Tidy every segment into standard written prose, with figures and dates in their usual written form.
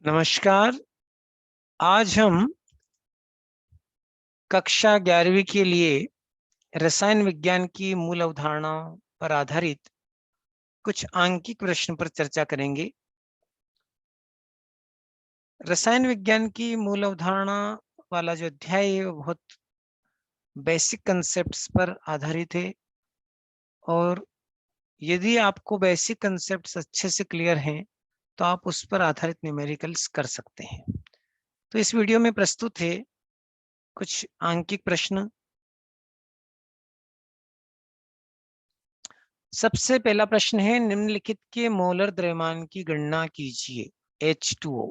नमस्कार। आज हम कक्षा 11वीं के लिए रसायन विज्ञान की मूल अवधारणाओं पर आधारित कुछ आंकिक प्रश्न पर चर्चा करेंगे। रसायन विज्ञान की मूल अवधारणा वाला जो अध्याय है वो बहुत बेसिक कंसेप्ट्स पर आधारित है और यदि आपको बेसिक कंसेप्ट्स अच्छे से क्लियर हैं तो आप उस पर आधारित न्यूमेरिकल्स कर सकते हैं। तो इस वीडियो में प्रस्तुत है कुछ आंकिक प्रश्न। सबसे पहला प्रश्न है, निम्नलिखित के मोलर द्रव्यमान की गणना कीजिए। H2O,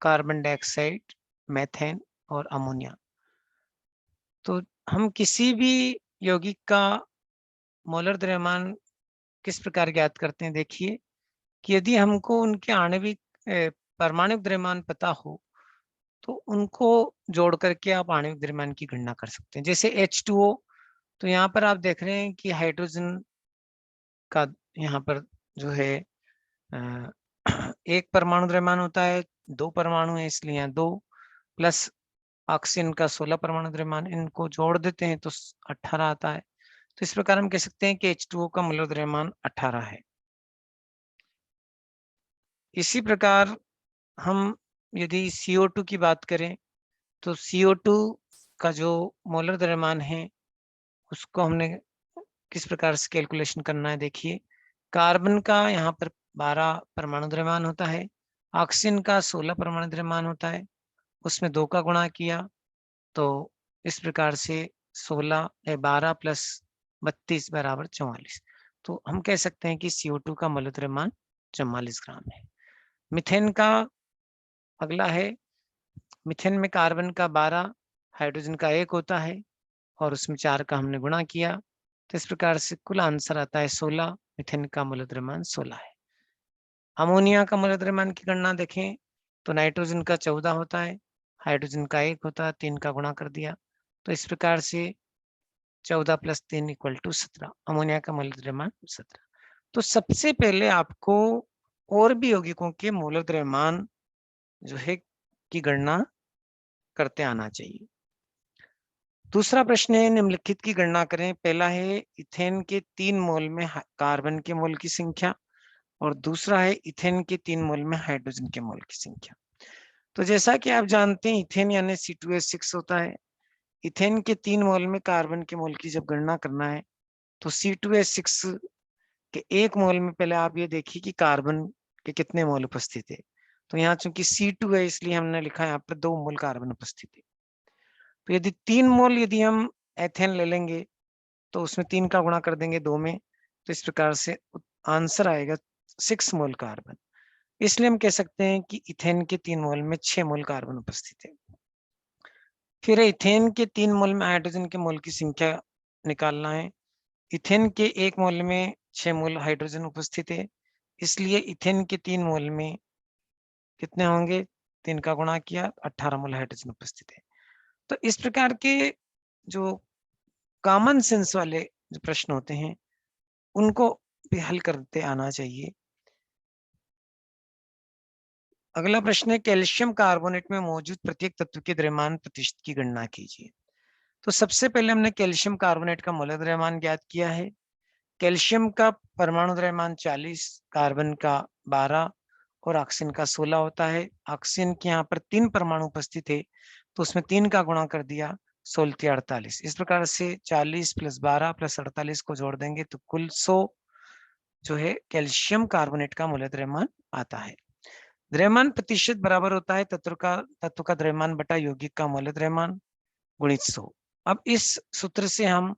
कार्बन डाइऑक्साइड, मेथेन और अमोनिया। तो हम किसी भी यौगिक का मोलर द्रव्यमान किस प्रकार ज्ञात करते हैं? देखिए कि यदि हमको उनके आणविक परमाणुक द्रव्यमान पता हो तो उनको जोड़ करके आप आणविक द्रव्यमान की गणना कर सकते हैं। जैसे H2O, तो यहाँ पर आप देख रहे हैं कि हाइड्रोजन का यहाँ पर जो है अ, एक परमाणु द्रव्यमान होता है, दो परमाणु है इसलिए यहाँ दो, प्लस ऑक्सीजन का 16 परमाणु द्रव्यमान, इनको जोड़ देते हैं तो 18 आता है। तो इस प्रकार हम कह सकते हैं कि H2O का मूलर द्रव्यमान 18 है। इसी प्रकार हम यदि CO2 की बात करें तो CO2 का जो मोलर द्रव्यमान है उसको हमने किस प्रकार से कैलकुलेशन करना है? देखिए, कार्बन का यहाँ पर 12 परमाणु द्रव्यमान होता है, ऑक्सीजन का 16 परमाणु द्रव्यमान होता है, उसमें 2 का गुणा किया तो इस प्रकार से 16 12 प्लस 32 बराबर 44। तो हम कह सकते हैं कि CO2 का मोलर द्रव्यमान 44 ग्राम है। मीथेन का अगला है, मीथेन में कार्बन का 12, हाइड्रोजन का 1 होता है और उसमें 4 का हमने गुणा किया तो इस प्रकार से कुल आंसर आता है 16। मीथेन का मूलर द्रव्यमान 16 है। अमोनिया का मूलर द्रव्यमान की गणना देखें तो नाइट्रोजन का 14 होता है, हाइड्रोजन का 1 होता है, 3 का गुणा कर दिया तो इस प्रकार से 14 प्लस 3 इक्वल टू 17। अमोनिया का मूलर द्रव्यमान 17। तो सबसे पहले आपको और भी यौगिकों के मूलर द्रव्यमान जो है की गणना करते आना चाहिए। दूसरा प्रश्न है, निम्नलिखित की गणना करें। पहला है इथेन के 3 मोल में कार्बन के मोल की संख्या और दूसरा है इथेन के 3 मोल में हाइड्रोजन के मोल की संख्या। तो जैसा कि आप जानते हैं इथेन यानी C2H6 होता है। इथेन के 3 मोल में कार्बन के मोल की जब गणना करना है तो C2H6 के 1 मोल में पहले आप ये देखिए कि कार्बन के कितने मोल उपस्थित है। तो यहाँ चूंकि C2 है इसलिए हमने लिखा है यहाँ पर 2 मोल कार्बन उपस्थित है। तो यदि 3 मोल यदि हम एथेन ले लेंगे तो उसमें 3 का गुणा कर देंगे 2 में तो इस प्रकार से आंसर आएगा 6 मोल कार्बन। इसलिए हम कह सकते हैं कि इथेन के 3 मोल में 6 मोल कार्बन उपस्थित है। फिर इथेन के 3 मोल में हाइड्रोजन के मोल की संख्या निकालना है। इथेन के 1 मोल में 6 मोल हाइड्रोजन उपस्थित है, इसलिए इथेन के 3 मोल में कितने होंगे? 3 का गुणा किया 18 मोल हाइड्रोजन उपस्थित है। तो इस प्रकार के जो कॉमन सेंस वाले जो प्रश्न होते हैं उनको भी हल करते आना चाहिए। अगला प्रश्न है, कैल्शियम कार्बोनेट में मौजूद प्रत्येक तत्व के द्रव्यमान प्रतिशत की गणना कीजिए। तो सबसे पहले हमने कैल्शियम कार्बोनेट का मोलर द्रव्यमान ज्ञात किया है। कैल्शियम का परमाणु द्रव्यमान 40, कार्बन का 12 और ऑक्सीजन का 16 होता है। ऑक्सीजन के यहाँ पर 3 परमाणु उपस्थित है तो उसमें 3 का गुणा कर दिया 16 48। इस प्रकार से 40 प्लस 12 प्लस 48 को जोड़ देंगे तो कुल 100 जो है कैल्शियम कार्बोनेट का मूलर द्रव्यमान आता है। द्रव्यमान प्रतिशत बराबर होता है तत्व का द्रव्यमान बटा यौगिक का मूलर द्रव्यमान गुणित 100। अब इस सूत्र से हम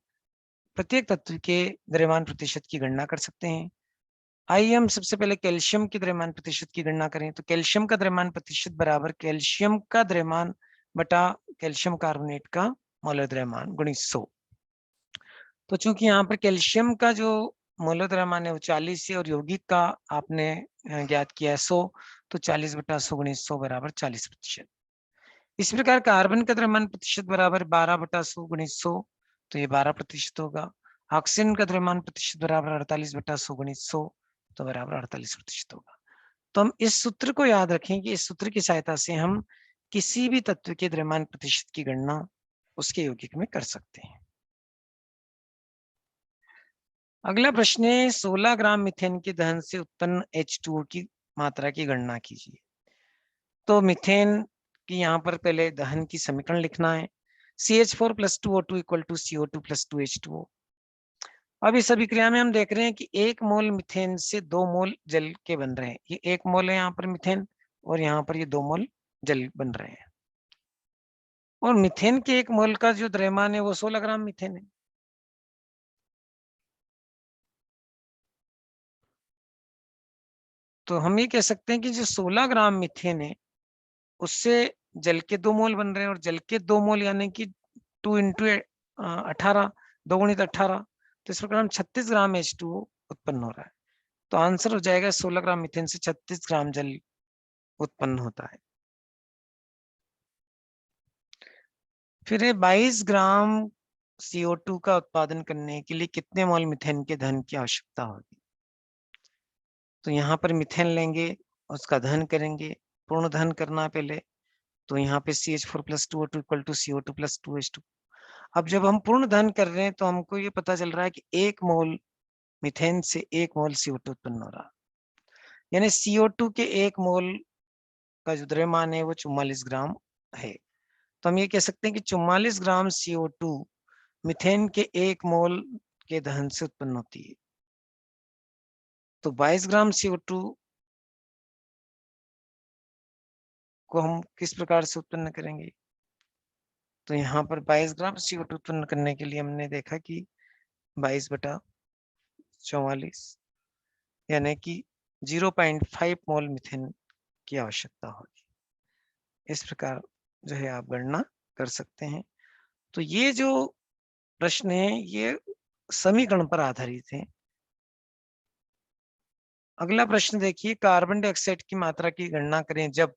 प्रत्येक तत्व के द्रव्यमान प्रतिशत की गणना कर सकते हैं। आइए हम सबसे पहले कैल्शियम के द्रव्यमान प्रतिशत की गणना करें। तो कैल्शियम का द्रव्यमान प्रतिशत बराबर कैल्शियम का द्रव्यमान बटा कैल्शियम कार्बोनेट का मोलर द्रव्यमान गुणित 100। तो चूंकि यहाँ पर कैल्शियम का जो मोलर द्रव्यमान है वो 40 है और यौगिक का आपने ज्ञात किया है 100, तो 40 बटा 100 गुणित 100 बराबर 40%। इस प्रकार कार्बन का द्रव्यमान प्रतिशत बराबर 12 बटा 100 गुणित 100, तो ये 12% होगा। ऑक्सीजन का द्रव्यमान प्रतिशत बराबर 48 बटा 100 गुणित 100, तो बराबर 48% होगा। तो हम इस सूत्र को याद रखें कि इस सूत्र की सहायता से हम किसी भी तत्व के द्रव्यमान प्रतिशत की गणना उसके यौगिक में कर सकते हैं। अगला प्रश्न है 16 ग्राम मीथेन के दहन से उत्पन्न H2O की मात्रा की गणना कीजिए। तो मीथेन की यहाँ पर पहले दहन की समीकरण लिखना है। CH4 + 2O2 = CO2 + 2H2O। अब इस अभिक्रिया में हम देख रहे हैं कि 1 मोल मीथेन से 2 मोल जल के बन रहे हैं। ये 1 मोल है यहाँ पर मीथेन और यहाँ पर ये 2 मोल जल बन रहे हैं। और मीथेन के 1 मोल का जो द्रव्यमान है वो 16 ग्राम मीथेन है। तो हम ये कह सकते हैं कि जो 16 ग्राम मीथेन है उससे जल के 2 मोल बन रहे हैं और जल के 2 मोल यानी कि 2 इंटू 18, 2 गुणित 18, तो इस प्रकार हम 36 ग्राम H2O उत्पन्न हो रहा है। तो आंसर हो जाएगा 16 ग्राम मीथेन से 36 ग्राम जल उत्पन्न होता है। फिर 22 ग्राम CO2 का उत्पादन करने के लिए कितने मोल मीथेन के दहन की आवश्यकता होगी? तो यहाँ पर मीथेन लेंगे, उसका दहन करेंगे, पूर्ण दहन करना है पहले। तो यहाँ पे CH4 + 2O2 = CO2 + 2H2। अब जब हम पूर्ण दहन कर रहे हैं तो हमको ये पता चल रहा है कि 1 मोल मीथेन से 1 मोल CO2 उत्पन्न हो रहा, यानी CO2 के 1 मोल का जो द्रव्यमान है वो 44 ग्राम है। तो हम ये कह सकते हैं कि 44 ग्राम CO2 मीथेन के 1 मोल के दहन से उत्पन्न होती है। तो 22 ग्राम CO2 को हम किस प्रकार से उत्पन्न करेंगे? तो यहाँ पर 22 ग्राम CO2 उत्पन्न करने के लिए हमने देखा कि 22/44 यानी कि 0.5 मोल मीथेन की आवश्यकता होगी। इस प्रकार जो है आप गणना कर सकते हैं। तो ये जो प्रश्न है ये समीकरण पर आधारित है। अगला प्रश्न देखिए, कार्बन डाइऑक्साइड की मात्रा की गणना करें जब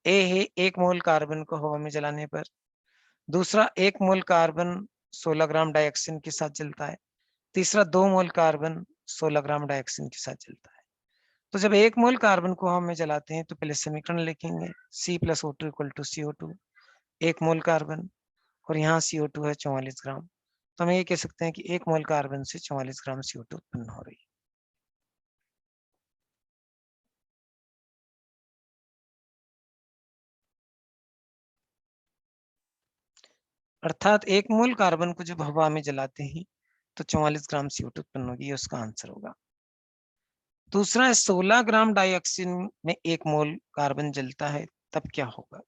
ए है 1 मोल कार्बन को हवा में जलाने पर, दूसरा 1 मोल कार्बन 16 ग्राम डाइऑक्सिन के साथ जलता है, तीसरा 2 मोल कार्बन 16 ग्राम डाइऑक्सिन के साथ जलता है। तो जब 1 मोल कार्बन को हम में जलाते हैं तो पहले समीकरण लिखेंगे C+O2 = CO2, 1 मोल कार्बन और यहाँ CO2 है 44 ग्राम। तो हम ये कह सकते हैं कि 1 मोल कार्बन से 44 ग्राम CO2 उत्पन्न हो रही है। अर्थात 1 मोल कार्बन को जब हवा में जलाते हैं तो 44 ग्राम CO2 उत्पन्न होगी, ये उसका आंसर होगा। दूसरा है 16 ग्राम डाइऑक्सिन में 1 मोल कार्बन जलता है तब क्या होगा?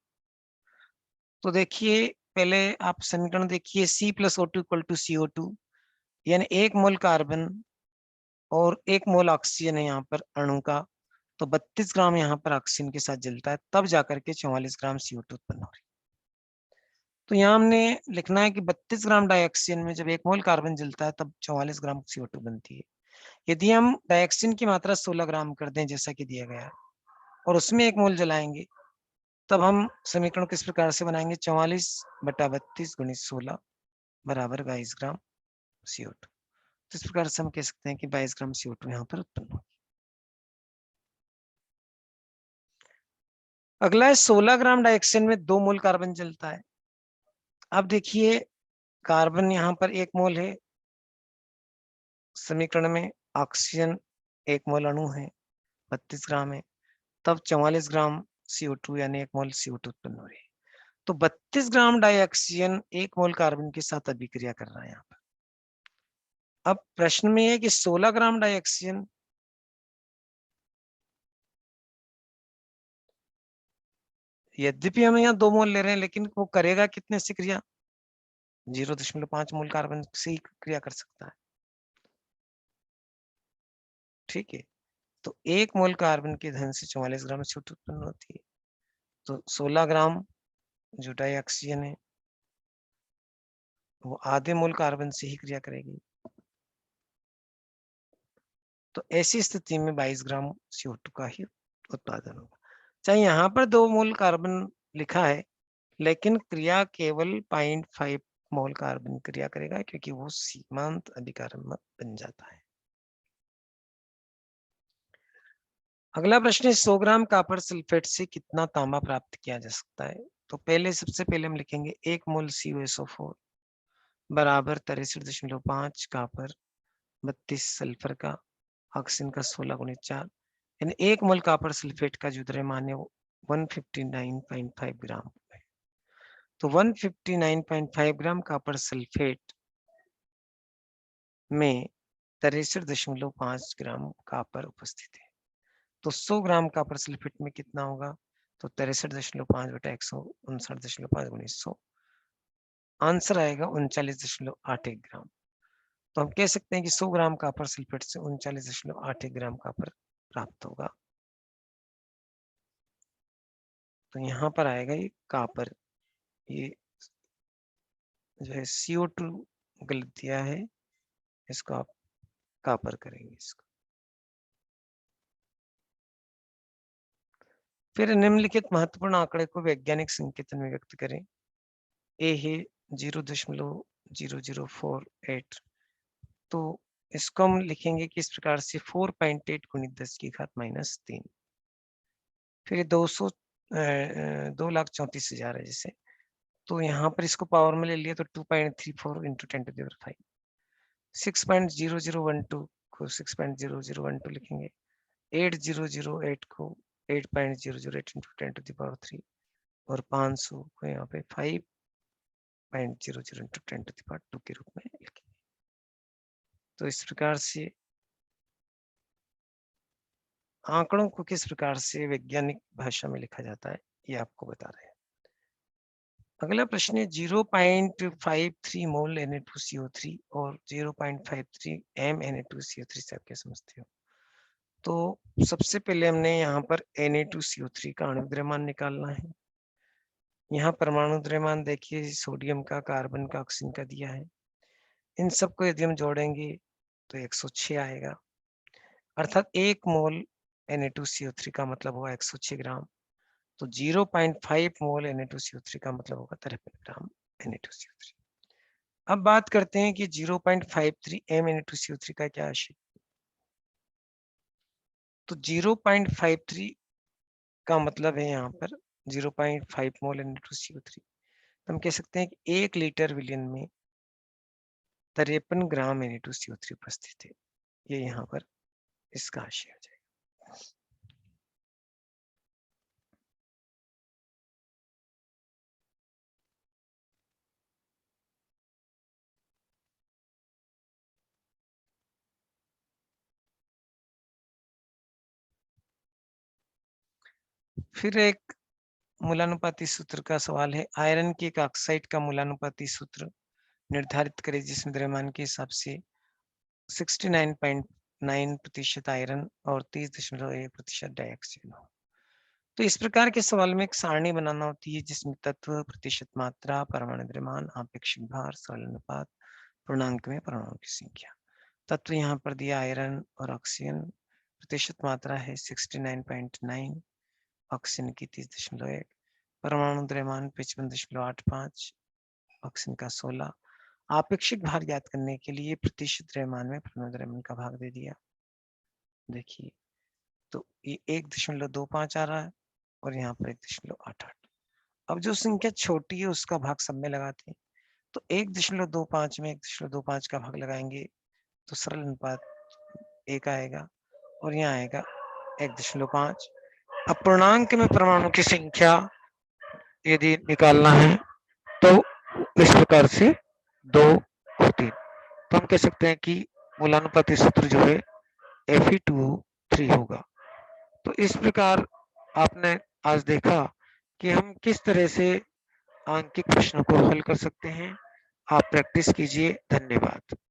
तो देखिए पहले आप समीकरण देखिए C+O2 = CO2, यानी 1 मोल कार्बन और 1 मोल ऑक्सीजन है यहाँ पर अणु का, तो 32 ग्राम यहाँ पर ऑक्सीजन के साथ जलता है तब जाकर के 44 ग्राम CO2 उत्पन्न हो रही है। तो यहाँ हमने लिखना है कि 32 ग्राम डाइऑक्सीजन में जब 1 मोल कार्बन जलता है तब 44 ग्राम CO2 बनती है। यदि हम डाइऑक्सिन की मात्रा 16 ग्राम कर दें जैसा कि दिया गया है और उसमें 1 मोल जलाएंगे तब हम समीकरण किस प्रकार से बनाएंगे? 44/32 × 16 = 22 ग्राम CO2। तो इस प्रकार से हम कह सकते हैं कि 22 ग्राम CO2 यहाँ पर उत्पन्न होगी। अगला है 16 ग्राम डाइऑक्सिन में 2 मोल कार्बन जलता है। अब देखिए कार्बन यहाँ पर 1 मोल है, समीकरण में ऑक्सीजन 1 मोल अणु है, 32 ग्राम है, तब 44 ग्राम CO2 यानी 1 मोल CO2 उत्पन्न हो रही है। तो 32 ग्राम डाइऑक्सीजन 1 मोल कार्बन के साथ अभिक्रिया कर रहा है यहाँ पर। अब प्रश्न में है कि 16 ग्राम डाइऑक्सीजन यद्यपि हम यहाँ 2 मोल ले रहे हैं लेकिन वो करेगा कितने से क्रिया? 0.5 मोल कार्बन से ही क्रिया कर सकता है। ठीक है, तो 1 मोल कार्बन के धन से 44 ग्राम CO2 उत्पन्न होती है। तो 16 ग्राम जो डाइऑक्सीजन है वो आधे मोल कार्बन से ही क्रिया करेगी। तो ऐसी स्थिति में 22 ग्राम CO2 का ही उत्पादन होगा। चाहे यहाँ पर 2 मोल कार्बन लिखा है लेकिन क्रिया केवल 0.5 मोल कार्बन क्रिया करेगा क्योंकि वो सीमांत अभिकारक बन जाता है। अगला प्रश्न है 100 ग्राम कॉपर सल्फेट से कितना तांबा प्राप्त किया जा सकता है। तो सबसे पहले हम लिखेंगे 1 मोल CuSO4 बराबर 63.5 कॉपर, 32 सल्फर का, ऑक्सीजन का 16 गुणित 4, यानी 1 मोल कॉपर सल्फेट का जो द्रव्यमान है वो 159.5 ग्राम है। तो 159.5 ग्राम कॉपर सल्फेट में 63.5 ग्राम कॉपर उपस्थित है। तो 100 ग्राम कॉपर सल्फेट में कितना होगा? तो 63.5 बटा 159.5 गुणित 100, आंसर आएगा 39.81 ग्राम। तो हम कह सकते हैं कि 100 ग्राम कॉपर सल्फेट से 39.81 ग्राम कॉपर प्राप्त होगा। तो यहाँ पर आएगा ये कॉपर, ये जो है CO2 गलत दिया है, इसको आप कॉपर करेंगे इसको। फिर निम्नलिखित महत्वपूर्ण आंकड़े को वैज्ञानिक संकेतन में व्यक्त करें। ए है 0.0048, तो इसको हम लिखेंगे कि इस प्रकार से 4.8 गुणित 10 की घात -3। फिर ये 2,34,000 है जैसे, तो यहाँ पर इसको पावर में ले लिया तो 2.34 इंटू 10⁵ 6.0012 को 6.0012 लिखेंगे, 8008 को 8.008 इंटू 10⁻³ और 500 को यहाँ पे 5.00 इंटू 10⁻² के रूप में लिखेंगे। तो इस प्रकार से आंकड़ों को किस प्रकार से वैज्ञानिक भाषा में लिखा जाता है, ये आपको बता रहे हैं। अगला प्रश्न है 0.53 मोल Na2CO3 और 0.53 m Na2CO3 से आप क्या समझते हो? तो सबसे पहले हमने यहाँ पर Na2CO3 का आणविक द्रव्यमान निकालना है। यहाँ परमाणु द्रव्यमान देखिए, सोडियम का, कार्बन का, ऑक्सीजन का दिया है। इन सबको यदि हम जोड़ेंगे तो 106 आएगा, अर्थात 1 मोल Na2CO3 का मतलब हुआ 106 ग्राम। तो 0.5 मोल Na2CO3 का मतलब होगा 53 ग्राम Na2CO3। अब बात करते हैं कि 0.53 m Na2CO3 का क्या आशय। तो 0.53 का मतलब है यहाँ पर 0.5 मोल Na2CO3। तो हम कह सकते हैं कि 1 लीटर विलियन में 53 ग्राम Na2CO3 उपस्थित है। ये यहाँ पर इसका आशय हो जाएगा। फिर एक मूलानुपाती सूत्र का सवाल है। आयरन की एक ऑक्साइड का मूलानुपाती सूत्र निर्धारित करें जिसमें द्रव्यमान के हिसाब से 69.9% आयरन और 30.1% डाइऑक्साइड हो। तो इस प्रकार के सवाल में एक सारणी बनाना होती है जिसमें तत्व, प्रतिशत मात्रा, परमाणु द्रव्यमान, आपेक्षिक भार, सरल अनुपात, पूर्णांक में परमाणु की संख्या। तत्व यहाँ पर दिया आयरन और ऑक्सीजन, प्रतिशत मात्रा है 69.9, ऑक्सीजन की 30.1, परमाणु द्रव्यमान 55.85, ऑक्सीजन का 16। आपेक्षिक भार ज्ञात करने के लिए प्रतिशत द्रव्यमान में परमाणु द्रव्यमान का भाग दे दिया। देखिए, तो ये 1.25 आ रहा है और यहाँ पर 1.88। अब जो संख्या छोटी है उसका भाग सब में लगाते हैं। तो 1.25 में 1.25 का भाग लगाएंगे तो सरल अनुपात 1 आएगा और यहाँ आएगा 1.5। अब पूर्णांक में परमाणु की संख्या यदि निकालना है तो इस प्रकार से 2 और 3। तो हम कह सकते हैं कि मूलानुपाती सूत्र जो है Fe2O3 होगा। तो इस प्रकार आपने आज देखा कि हम किस तरह से आंकिक प्रश्नों को हल कर सकते हैं। आप प्रैक्टिस कीजिए। धन्यवाद।